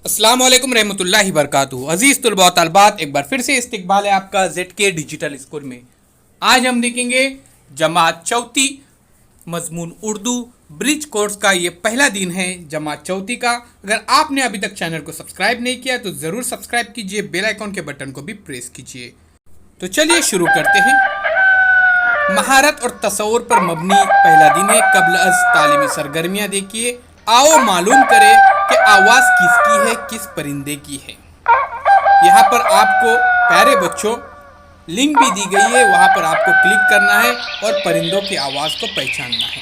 अस्सलाम वालेकुम रहमतुल्लाहि बरकातुहू। अजीज़ तुलबा व तालिबात, एक बार फिर से इस्तकबाल है आपका ZK डिजिटल स्कूल में। आज हम देखेंगे जमात चौथी मजमून उर्दू ब्रिज कोर्स का ये पहला दिन है जमात चौथी का। अगर आपने अभी तक चैनल को सब्सक्राइब नहीं किया तो ज़रूर सब्सक्राइब कीजिए, बेल आइकॉन के बटन को भी प्रेस कीजिए। तो चलिए शुरू करते हैं। महारत और तसव्वुर पर मबनी पहला दिन है। कबल अज़ तालीमी सरगर्मियाँ देखिए। आओ मालूम करें कि आवाज़ किसकी है, किस परिंदे की है। यहाँ पर आपको प्यारे बच्चों लिंक भी दी गई है, वहाँ पर आपको क्लिक करना है और परिंदों की आवाज़ को पहचानना है।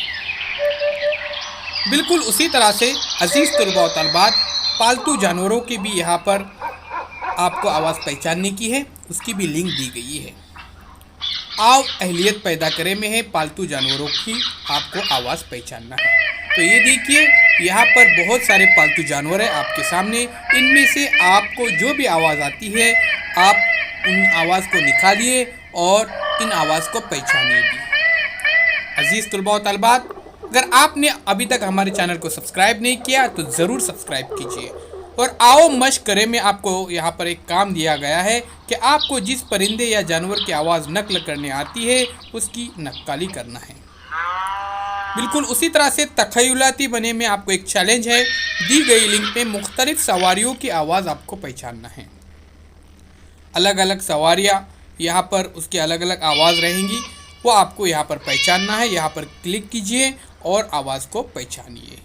बिल्कुल उसी तरह से अजीज़ तुलबा व तलबात, पालतू जानवरों की भी यहाँ पर आपको आवाज़ पहचानने की है, उसकी भी लिंक दी गई है। आओ अहलियत पैदा करें में है, पालतू जानवरों की आपको आवाज़ पहचानना है। तो ये देखिए यहाँ पर बहुत सारे पालतू जानवर हैं आपके सामने। इनमें से आपको जो भी आवाज़ आती है आप उन आवाज़ को निकालिए और इन आवाज़ को पहचानिए भी। अजीज़ तुलबा व तलबात, अगर आपने अभी तक हमारे चैनल को सब्सक्राइब नहीं किया तो ज़रूर सब्सक्राइब कीजिए। और आओ मश्क करें में आपको यहाँ पर एक काम दिया गया है कि आपको जिस परिंदे या जानवर की आवाज़ नकल करने आती है उसकी नक्काली करना है। बिल्कुल उसी तरह से तखयलाती बने में आपको एक चैलेंज है। दी गई लिंक में मुख्तलिफ सवारियों की आवाज़ आपको पहचानना है। अलग अलग सवारियाँ यहाँ पर उसकी अलग अलग आवाज़ रहेंगी, वो आपको यहाँ पर पहचानना है। यहाँ पर क्लिक कीजिए और आवाज़ को पहचानिए।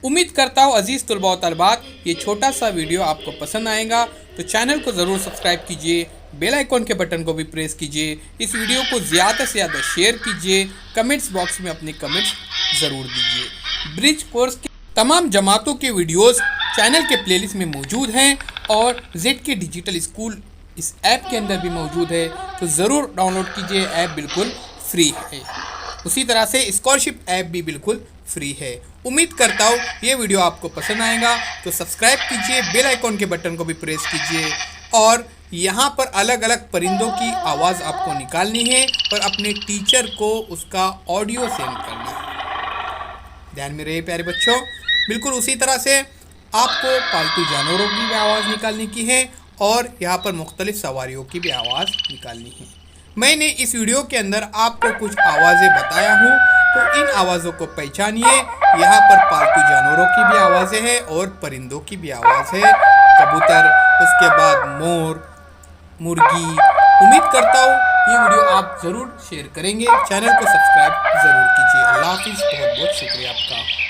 उम्मीद करता हूँ अजीज़ तुलबा व तलबात ये छोटा सा वीडियो आपको पसंद आएगा, तो चैनल को ज़रूर सब्सक्राइब कीजिए, बेल आइकॉन के बटन को भी प्रेस कीजिए। इस वीडियो को ज़्यादा से ज़्यादा शेयर कीजिए, कमेंट्स बॉक्स में अपने कमेंट्स ज़रूर दीजिए। ब्रिज कोर्स के तमाम जमातों के वीडियोस चैनल के प्लेलिस्ट में मौजूद हैं और ZK डिजिटल स्कूल इस ऐप के अंदर भी मौजूद है, तो ज़रूर डाउनलोड कीजिए। ऐप बिल्कुल फ्री है। उसी तरह से स्कॉलरशिप ऐप भी बिल्कुल फ्री है। उम्मीद करता हूँ ये वीडियो आपको पसंद आएगा, तो सब्सक्राइब कीजिए, बेल आइकॉन के बटन को भी प्रेस कीजिए। और यहाँ पर अलग अलग परिंदों की आवाज़ आपको निकालनी है और अपने टीचर को उसका ऑडियो सेंड करना है। ध्यान में रहे प्यारे बच्चों। बिल्कुल उसी तरह से आपको पालतू जानवरों की भी आवाज़ निकालने की है और यहाँ पर मुख्तलिफ सवारियों की भी आवाज़ निकालनी है। मैंने इस वीडियो के अंदर आपको कुछ आवाज़ें बताया हूँ, तो इन आवाज़ों को पहचानिए। यहाँ पर पालतू जानवरों की भी आवाज़ें हैं और परिंदों की भी आवाज़ है, कबूतर, उसके बाद मोर, मुर्गी। उम्मीद करता हूँ ये वीडियो आप ज़रूर शेयर करेंगे, चैनल को सब्सक्राइब ज़रूर कीजिए। अल्लाह हाफिज़, बहुत बहुत शुक्रिया आपका।